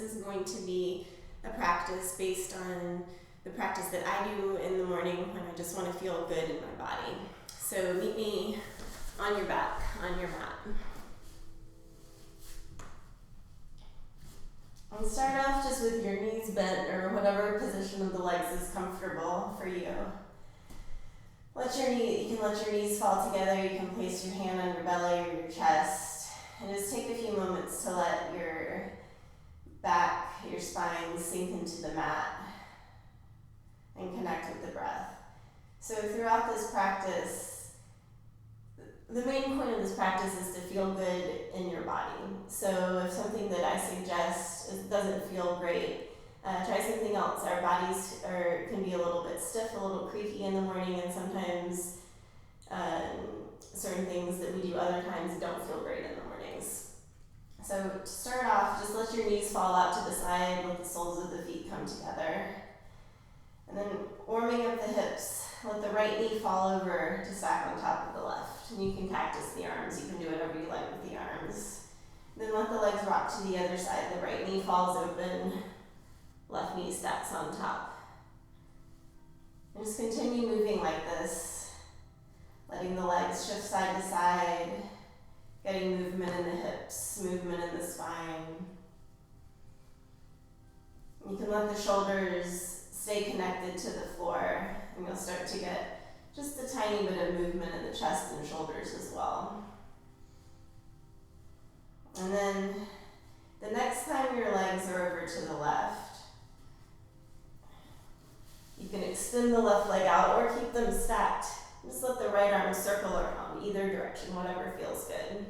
is going to be a practice based on the practice that I do in the morning when I just want to feel good in my body. So meet me on your back, on your mat. And start off just with your knees bent or whatever position of the legs is comfortable for you. You can let your knees fall together. You can place your hand on your belly or your chest. And just take a few moments to let your back, your spine sink into the mat and connect with the breath. So throughout this practice, the main point of this practice is to feel good in your body. So if something that I suggest doesn't feel great, try something else. Our bodies can be a little bit stiff, a little creaky in the morning, and sometimes certain things that we do other times don't feel great in the mornings. So to start off, just let your knees fall out to the side, let the soles of the feet come together. And then warming up the hips, let the right knee fall over to stack on top of the left. And you can cactus the arms, you can do whatever you like with the arms. Then let the legs rock to the other side. The right knee falls open, left knee stacks on top. And just continue moving like this, letting the legs shift side to side, getting movement in the hips, movement in the spine. You can let the shoulders stay connected to the floor, and you'll start to get just a tiny bit of movement in the chest and shoulders as well. And then the next time your legs are over to the left, you can extend the left leg out or keep them stacked. Just let the right arm circle around either direction, whatever feels good.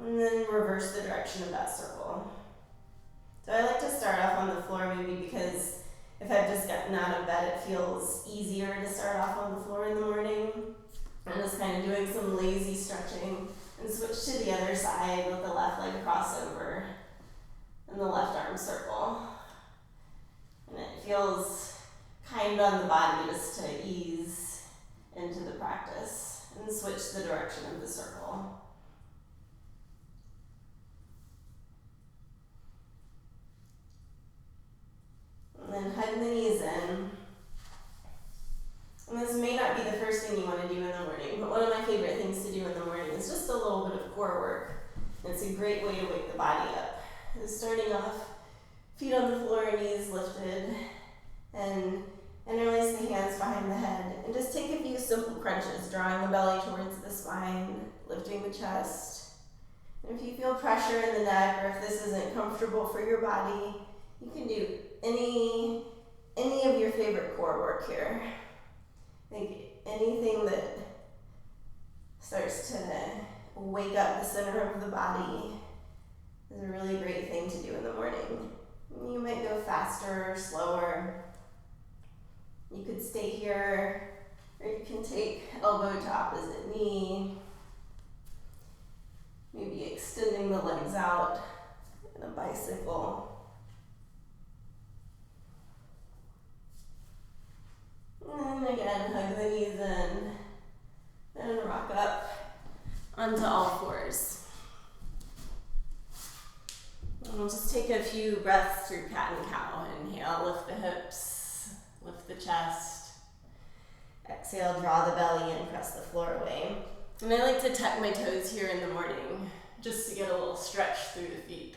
And then reverse the direction of that circle. So I like to start off on the floor maybe because if I've just gotten out of bed, it feels easier to start off on the floor in the morning. I'm just kind of doing some lazy stretching and switch to the other side with the left leg cross over and the left arm circle. And it feels kind on the body just to ease into the practice and switch the direction of the circle. And then hug the knees in. And this may not be the first thing you want to do in the morning, but one of my favorite things to do in the morning is just a little bit of core work. And it's a great way to wake the body up. And starting off, feet on the floor, knees lifted, and interlace the hands behind the head. And just take a few simple crunches, drawing the belly towards the spine, lifting the chest. And if you feel pressure in the neck, or if this isn't comfortable for your body, you can do any of your favorite core work here. I think anything that starts to wake up the center of the body is a really great thing to do in the morning. You might go faster or slower. You could stay here, or you can take elbow to opposite knee. Maybe extending the legs out in a bicycle. And then again, hug the knees in and rock up onto all fours. And we'll just take a few breaths through cat and cow. Inhale, lift the hips, lift the chest. Exhale, draw the belly in, press the floor away. And I like to tuck my toes here in the morning, just to get a little stretch through the feet.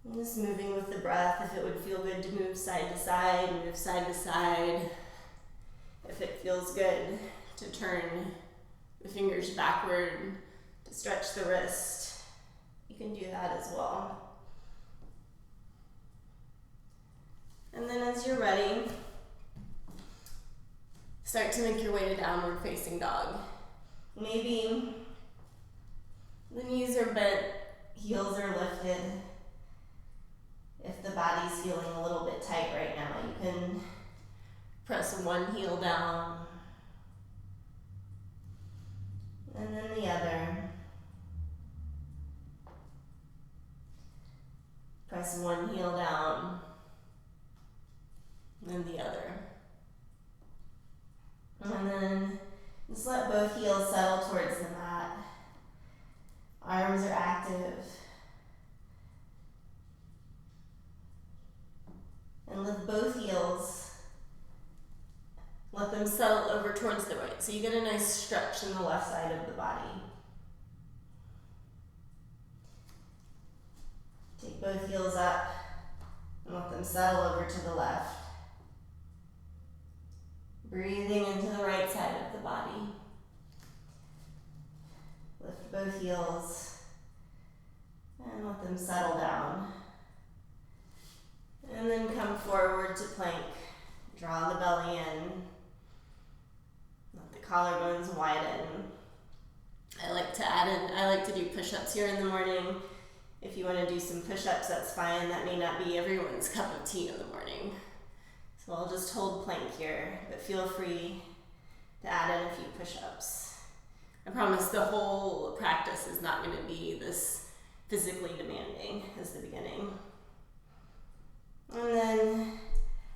And just moving with the breath. If it would feel good to move side to side, move side to side. If it feels good to turn the fingers backward, to stretch the wrist, you can do that as well. And then as you're ready, start to make your way to downward facing dog. Maybe the knees are bent, heels are lifted. If the body's feeling a little bit tight right now, you can press one heel down and then the other. Press one heel down and then the other. And then just let both heels settle towards the mat. Arms are active. point. So you get a nice stretch in the left side of the body. Take both heels up and let them settle over to the left. Breathing into the right side of the body. Lift both heels and let them settle down. And then come forward to plank. Draw the belly in. Let the collarbones widen. I like to do push-ups here in the morning. If you want to do some push-ups, that's fine. That may not be everyone's cup of tea in the morning. So I'll just hold plank here, but feel free to add in a few push-ups. I promise the whole practice is not going to be this physically demanding as the beginning. And then,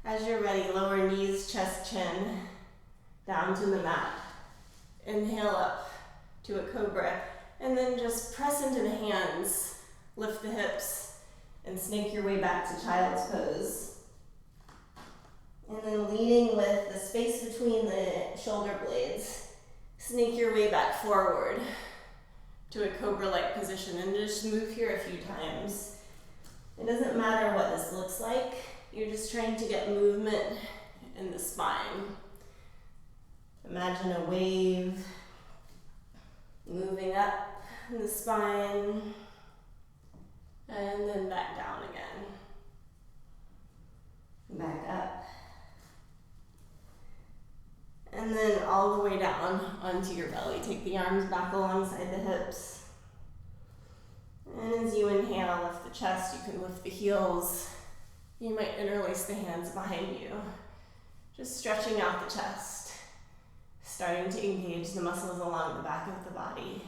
as you're ready, lower knees, chest, chin, down to the mat. Inhale up to a cobra, and then just press into the hands, lift the hips, and snake your way back to child's pose. And then leading with the space between the shoulder blades, snake your way back forward to a cobra-like position, and just move here a few times. It doesn't matter what this looks like, you're just trying to get movement in the spine. Imagine a wave moving up in the spine, and then back down again. Back up. And then all the way down onto your belly. Take the arms back alongside the hips. And as you inhale, lift the chest. You can lift the heels. You might interlace the hands behind you. Just stretching out the chest. Starting to engage the muscles along the back of the body.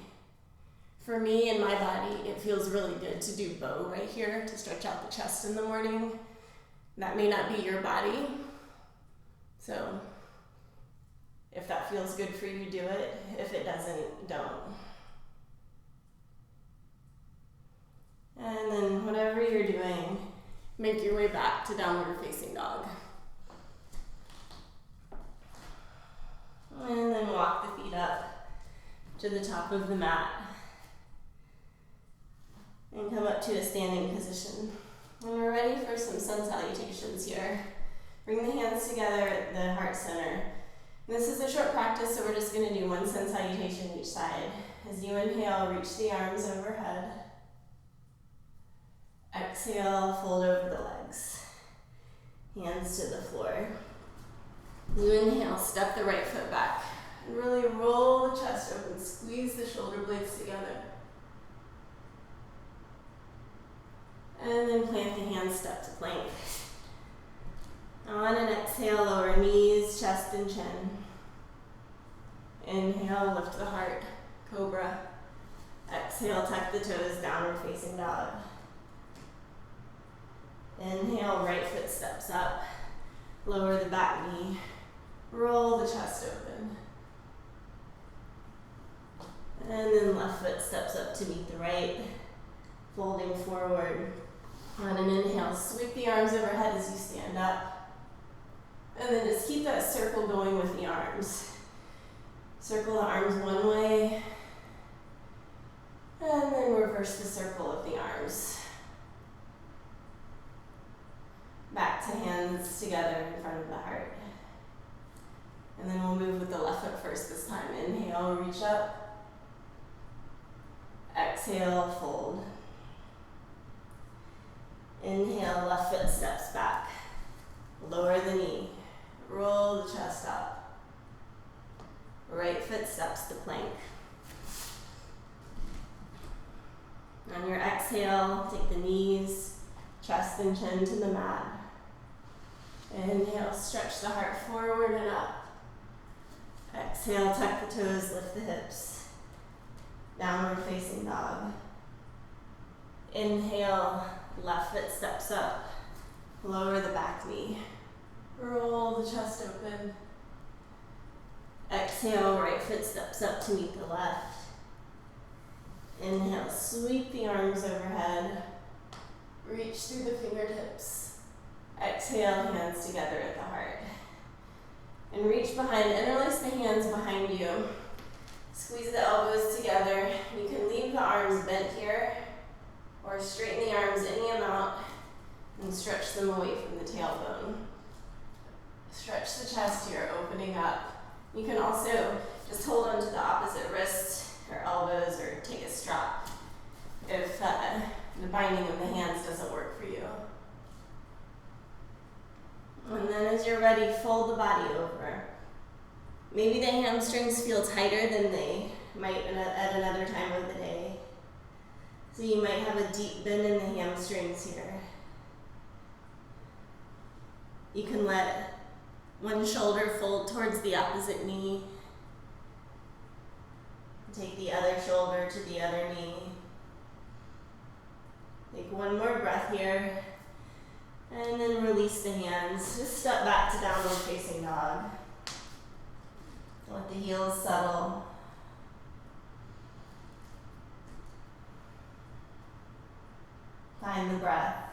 For me and my body, it feels really good to do bow right here to stretch out the chest in the morning. That may not be your body. So if that feels good for you, do it. If it doesn't, don't. And then whatever you're doing, make your way back to downward facing dog. And then walk the feet up to the top of the mat. And come up to a standing position. And we're ready for some sun salutations here. Bring the hands together at the heart center. This is a short practice, so we're just going to do one sun salutation each side. As you inhale, reach the arms overhead. Exhale, fold over the legs. Hands to the floor. You inhale, step the right foot back. And really roll the chest open, squeeze the shoulder blades together. And then plant the hands, step to plank. On an exhale, lower knees, chest and chin. Inhale, lift the heart, cobra. Exhale, tuck the toes, downward facing dog. Inhale, right foot steps up. Lower the back knee. Roll the chest open. And then left foot steps up to meet the right. Folding forward. On an inhale, sweep the arms overhead as you stand up. And then just keep that circle going with the arms. Circle the arms one way. And then reverse the circle of the arms. Back to hands together in front of the heart. And then we'll move with the left foot first this time. Inhale, reach up. Exhale, fold. Inhale, left foot steps back. Lower the knee. Roll the chest up. Right foot steps to plank. On your exhale, take the knees, chest and chin to the mat. Inhale, stretch the heart forward and up. Exhale, tuck the toes, lift the hips. Downward facing dog. Inhale, left foot steps up. Lower the back knee. Roll the chest open. Exhale, right foot steps up to meet the left. Inhale, sweep the arms overhead. Reach through the fingertips. Exhale, hands together at the heart. And reach behind, interlace the hands behind you. Squeeze the elbows together. You can leave the arms bent here or straighten the arms any amount and stretch them away from the tailbone. Stretch the chest here, opening up. You can also just hold on to the opposite wrist or elbows or take a strap if the binding of the hands doesn't work for you. And then as you're ready, fold the body over. Maybe the hamstrings feel tighter than they might at another time of the day. So you might have a deep bend in the hamstrings here. You can let one shoulder fold towards the opposite knee. Take the other shoulder to the other knee. Take one more breath here. And then release the hands. Just step back to downward facing dog. Let the heels settle. Find the breath.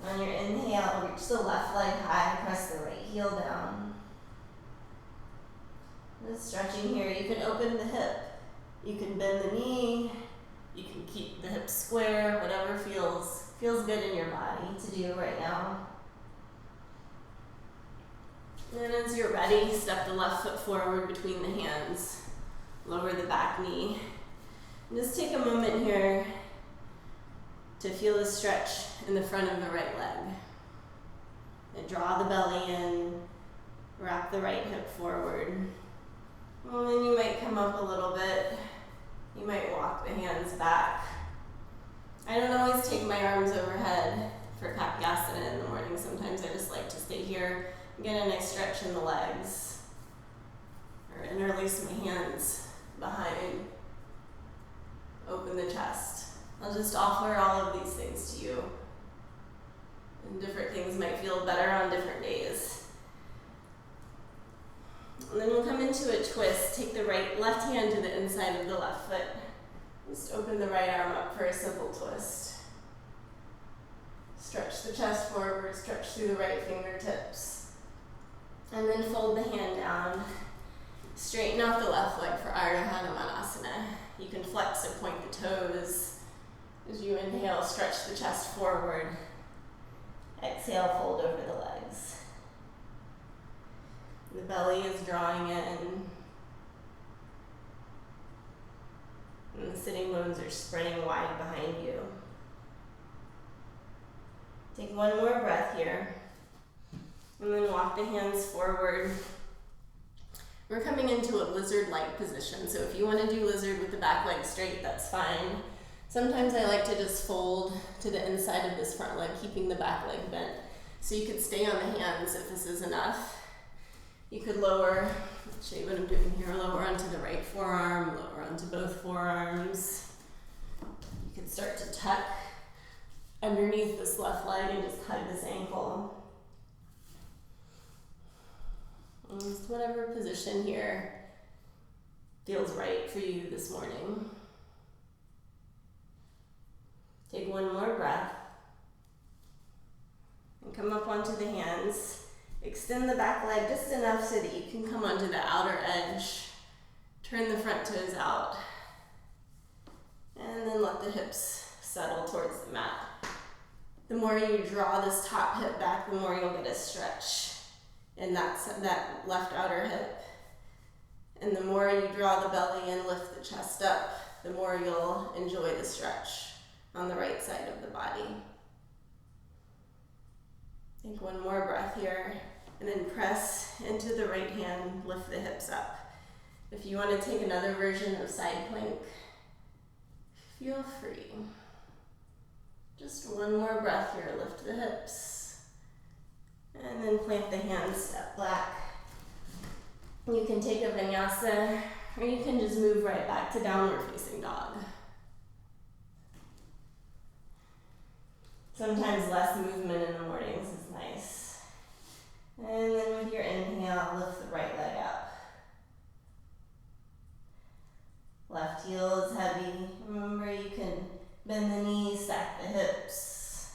On your inhale, reach the left leg high, press the right heel down. Just stretching here, you can open the hip. You can bend the knee. You can keep the hips square, whatever feels good in your body to do right now. And then as you're ready, step the left foot forward between the hands. Lower the back knee. And just take a moment here to feel the stretch in the front of the right leg. And draw the belly in, wrap the right hip forward. And then you might come up a little bit. You might walk the hands back. I don't always take my arms overhead for Kapiasana in the morning. Sometimes I just like to stay here and get a nice stretch in the legs. Or interlace my hands behind. Open the chest. I'll just offer all of these things to you. And different things might feel better on different days. And then we'll come into a twist. Take the left hand to the inside of the left foot. Just open the right arm up for a simple twist. Stretch the chest forward, stretch through the right fingertips. And then fold the hand down. Straighten out the left leg for Ardha Hanumanasana. You can flex or point the toes. As you inhale, stretch the chest forward. Exhale, fold over the legs. The belly is drawing in. And the sitting bones are spreading wide behind you. Take one more breath here. And then walk the hands forward. We're coming into a lizard-like position. So if you want to do lizard with the back leg straight, that's fine. Sometimes I like to just fold to the inside of this front leg, keeping the back leg bent. So you could stay on the hands if this is enough. You could lower, let's show you what I'm doing here, lower onto the right forearm, lower onto both forearms. You could start to tuck underneath this left leg and just hug this ankle. And just whatever position here feels right for you this morning. Take one more breath. And come up onto the hands. Extend the back leg just enough so that you can come onto the outer edge. Turn the front toes out. And then let the hips settle towards the mat. The more you draw this top hip back, the more you'll get a stretch in that left outer hip. And the more you draw the belly in, lift the chest up, the more you'll enjoy the stretch on the right side of the body. Take one more breath here, and then press into the right hand, lift the hips up. If you want to take another version of side plank, feel free. Just one more breath here, lift the hips, and then plant the hands, step back. You can take a vinyasa, or you can just move right back to downward facing dog. Sometimes less movement in the mornings is nice. And then with your inhale, lift the right leg up. Left heel is heavy. Remember, you can bend the knees, stack the hips.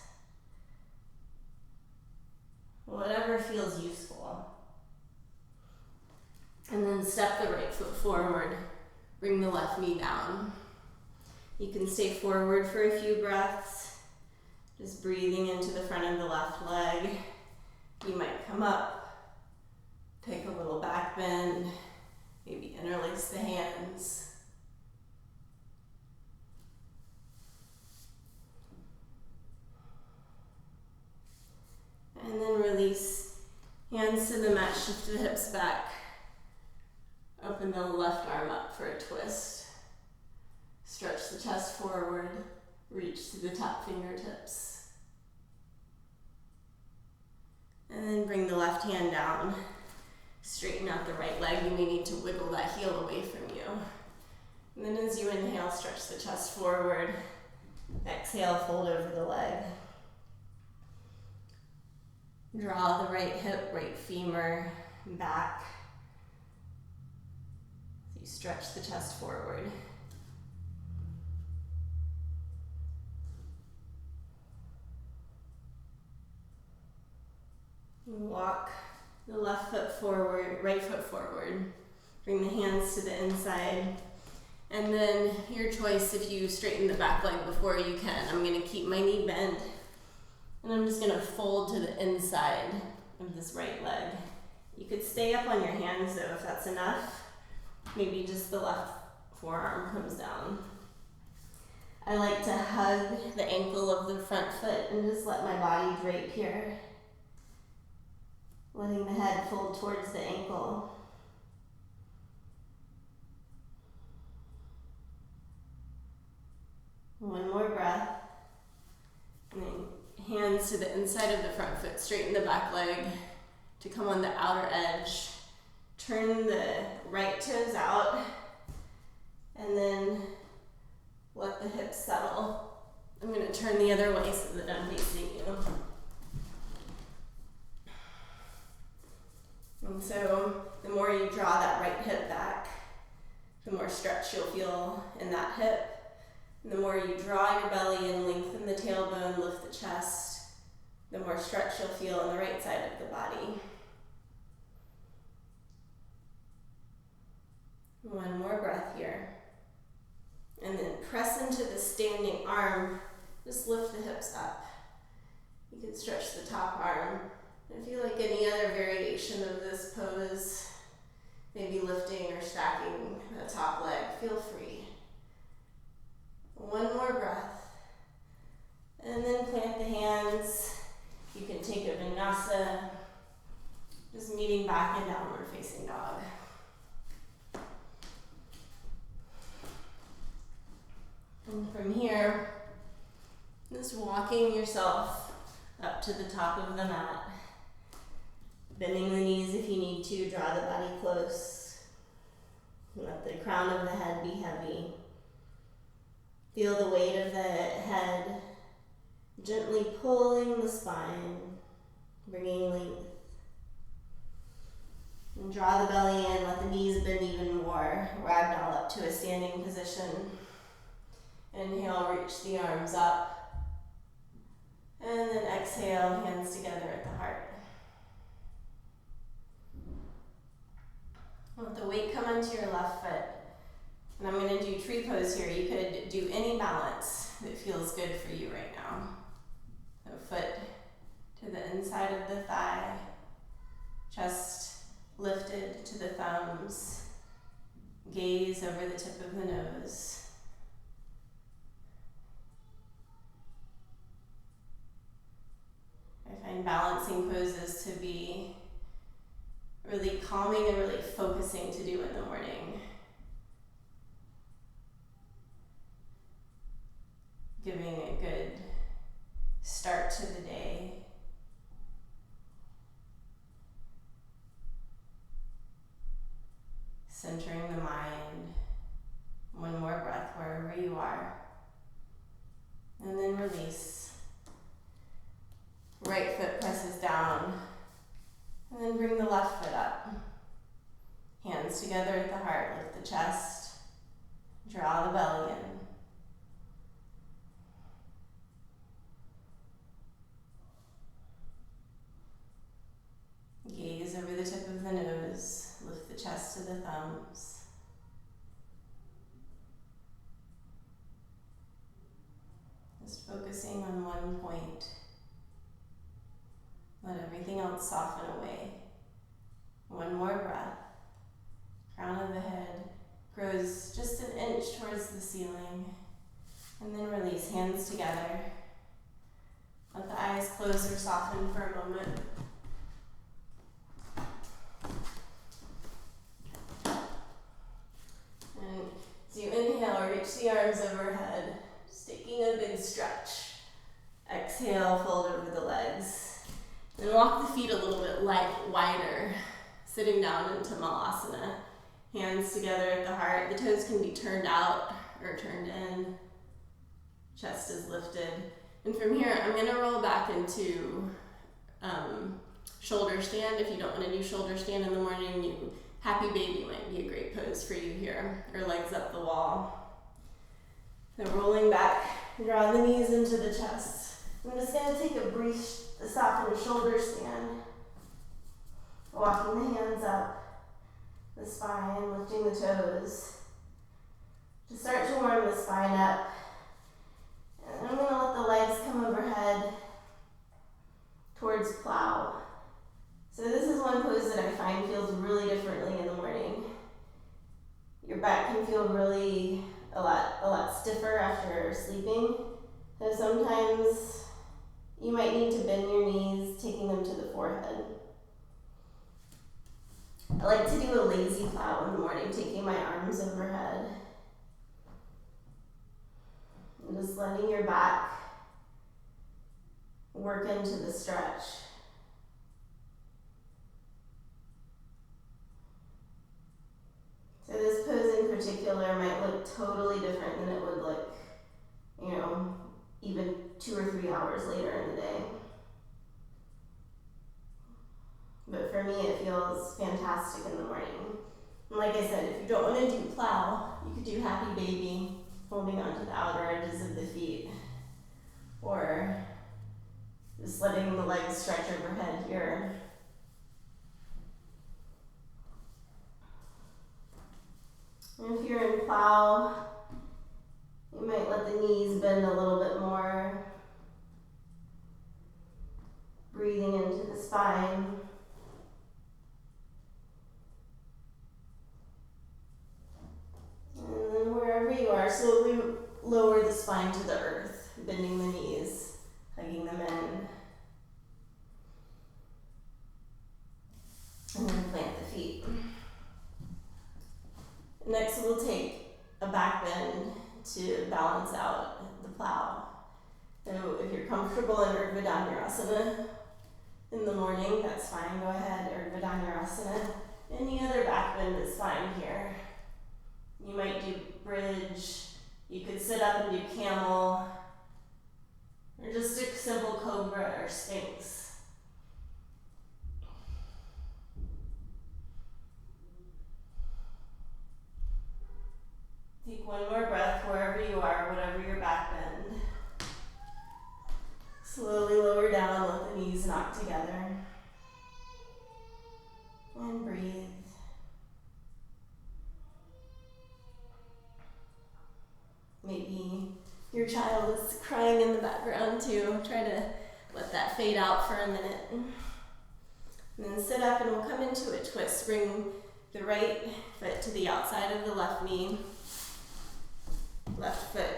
Whatever feels useful. And then step the right foot forward. Bring the left knee down. You can stay forward for a few breaths, just breathing into the front of the left leg. You might come up, take a little back bend, maybe interlace the hands. And then release, hands to the mat, shift the hips back. Open the left arm up for a twist. Stretch the chest forward, reach to the top fingertips. And then bring the left hand down. Straighten out the right leg. You may need to wiggle that heel away from you. And then as you inhale, stretch the chest forward. Exhale, fold over the leg. Draw the right hip, right femur back. So you stretch the chest forward. Walk the left foot forward, right foot forward. Bring the hands to the inside. And then your choice, if you straighten the back leg before you can. I'm going to keep my knee bent. And I'm just going to fold to the inside of this right leg. You could stay up on your hands though if that's enough. Maybe just the left forearm comes down. I like to hug the ankle of the front foot and just let my body drape here. Letting the head fold towards the ankle. One more breath. And then hands to the inside of the front foot. Straighten the back leg to come on the outer edge. Turn the right toes out. And then let the hips settle. I'm going to turn the other way so that I'm facing you. And so the more you draw that right hip back, the more stretch you'll feel in that hip. And the more you draw your belly and lengthen the tailbone, lift the chest, the more stretch you'll feel on the right side of the body. One more breath here. And then press into the standing arm. Just lift the hips up. You can stretch the top arm. If you like any other variation of this pose, maybe lifting or stacking the top leg, feel free. One more breath. And then plant the hands. You can take a vinyasa, just meeting back in downward facing dog. And from here, just walking yourself up to the top of the mat. Bending the knees if you need to, draw the body close. Let the crown of the head be heavy. Feel the weight of the head gently pulling the spine, bringing length. And draw the belly in, let the knees bend even more. Ragdoll up to a standing position. Inhale, reach the arms up. And then exhale, hands together at the heart. Let the weight come onto your left foot. And I'm going to do tree pose here. You could do any balance that feels good for you right now. So foot to the inside of the thigh, chest lifted to the thumbs, gaze over the tip of the nose. I find balancing poses to be really calming and really focusing to do in the morning. Giving a good start to the day. Centering the mind. One more breath wherever you are. And then release. Right foot presses down. And then bring the left foot up. Hands together at the heart, lift the chest. Draw the belly in. Just focusing on one point. Let everything else soften away. One more breath. Crown of the head grows just an inch towards the ceiling. And then release, hands together. Let the eyes close or soften for a moment. And as you inhale, reach the arms overhead, just taking a big stretch. Exhale, fold over the legs. Then walk the feet a little bit wider, sitting down into Malasana. Hands together at the heart. The toes can be turned out or turned in. Chest is lifted. And from here, I'm going to roll back into shoulder stand. If you don't want to do shoulder stand in the morning, happy baby might be a great pose for you here, or legs up the wall. So rolling back, draw the knees into the chest. I'm just going to take a brief softened shoulder stand. Walking the hands up, the spine, lifting the toes. To start to warm the spine up. And I'm going to let the legs come overhead towards plow. So this is one pose that I find feels really differently in the morning. Your back can feel really a lot stiffer after sleeping. So sometimes you might need to bend your knees, taking them to the forehead. I like to do a lazy plow in the morning, taking my arms overhead. And just letting your back work into the stretch. So this pose in particular might look totally different than it would look, even 2 or 3 hours later in the day. But for me, it feels fantastic in the morning. And like I said, if you don't want to do plow, you could do happy baby, holding onto the outer edges of the feet. Or just letting the legs stretch overhead here. And if you're in plow, you might let the knees bend a little bit more. Breathing into the spine. And then wherever you are, slowly lower the spine to the earth, bending the knees, hugging them in. And then plant the feet. Next, we'll take a back bend to balance out the plow. So if you're comfortable in Urdhva Dhanurasana in the morning, that's fine. Go ahead, Urdhva Dhanurasana. Any other back bend is fine here. You might do bridge. You could sit up and do camel. Or just a simple cobra or sphinx. Take one more breath wherever you are, whatever your back bend. Slowly lower down, let the knees knock together. And breathe. Maybe your child is crying in the background too. Try to let that fade out for a minute. And then sit up and we'll come into a twist. Bring the right foot to the outside of the left knee. Left foot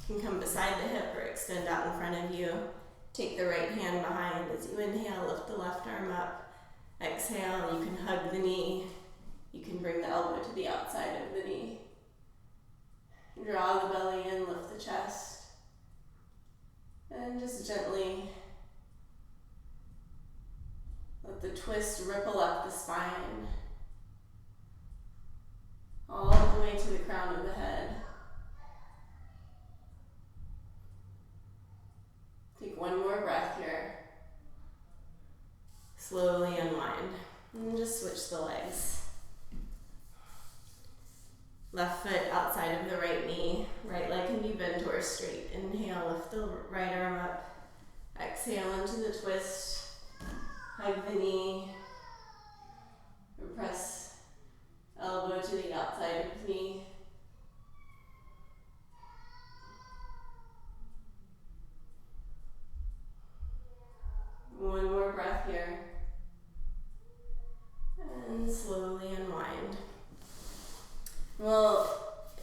can come beside the hip or extend out in front of you. Take the right hand behind. As you inhale, lift the left arm up. Exhale, you can hug the knee. You can bring the elbow to the outside of the knee. Draw the belly in, lift the chest. And just gently let the twist ripple up the spine. All the way to the crown of the head. Take one more breath here. Slowly unwind. And just switch the legs. Left foot outside of the right knee. Right leg can be bent or straight. Inhale, lift the right arm up. Exhale into the twist. Hug the knee. Press elbow to the outside of the knee. Well,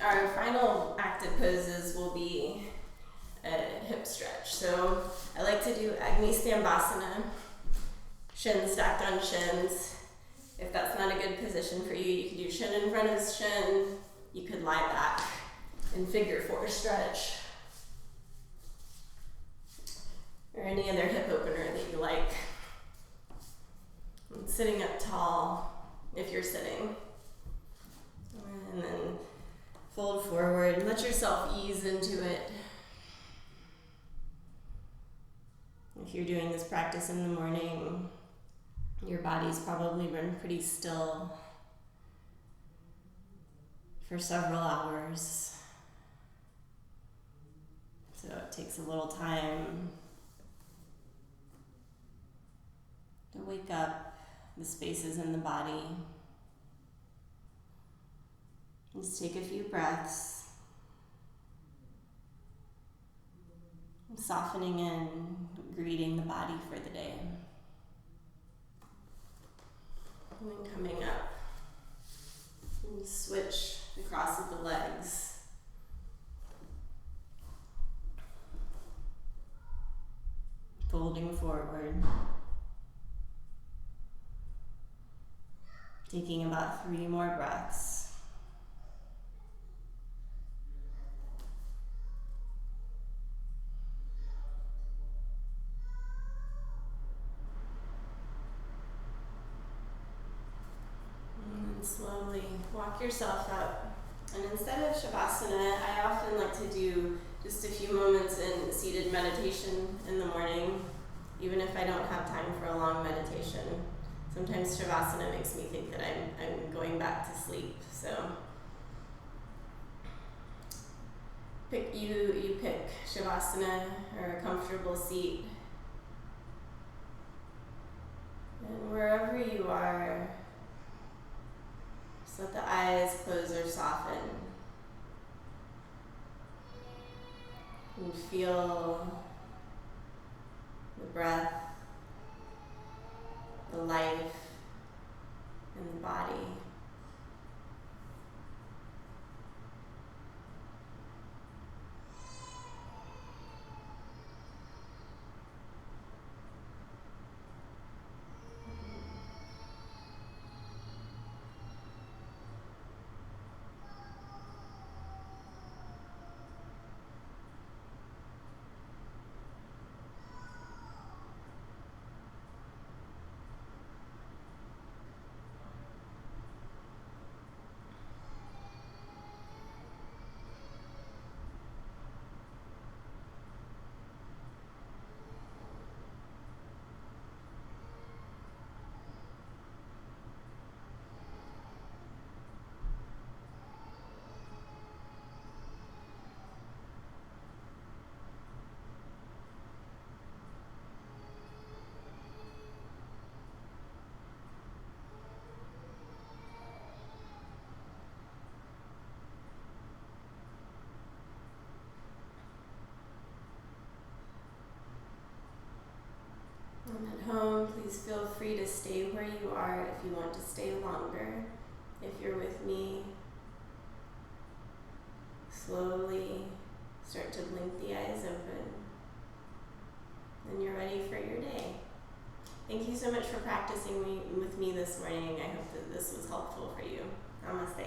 our final active poses will be a hip stretch. So I like to do Agni Stambhasana, shins stacked on shins. If that's not a good position for you, you could do shin in front of shin. You could lie back in figure 4 stretch. Or any other hip opener that you like. And sitting up tall if you're sitting. And then fold forward and let yourself ease into it. If you're doing this practice in the morning, your body's probably been pretty still for several hours. So it takes a little time to wake up the spaces in the body. Just take a few breaths, softening in, greeting the body for the day. And then coming up, and switch the cross of the legs. Folding forward. Taking about 3 more breaths. And then slowly walk yourself up. And instead of Shavasana, I often like to do just a few moments in seated meditation in the morning, even if I don't have time for a long meditation. Sometimes Shavasana makes me think that I'm going back to sleep. So you pick Shavasana or a comfortable seat. And wherever you are, just let the eyes close or soften. And feel the breath, the life in the body. And at home, please feel free to stay where you are if you want to stay longer. If you're with me, slowly start to blink the eyes open. And you're ready for your day. Thank you so much for practicing with me this morning. I hope that this was helpful for you. Namaste.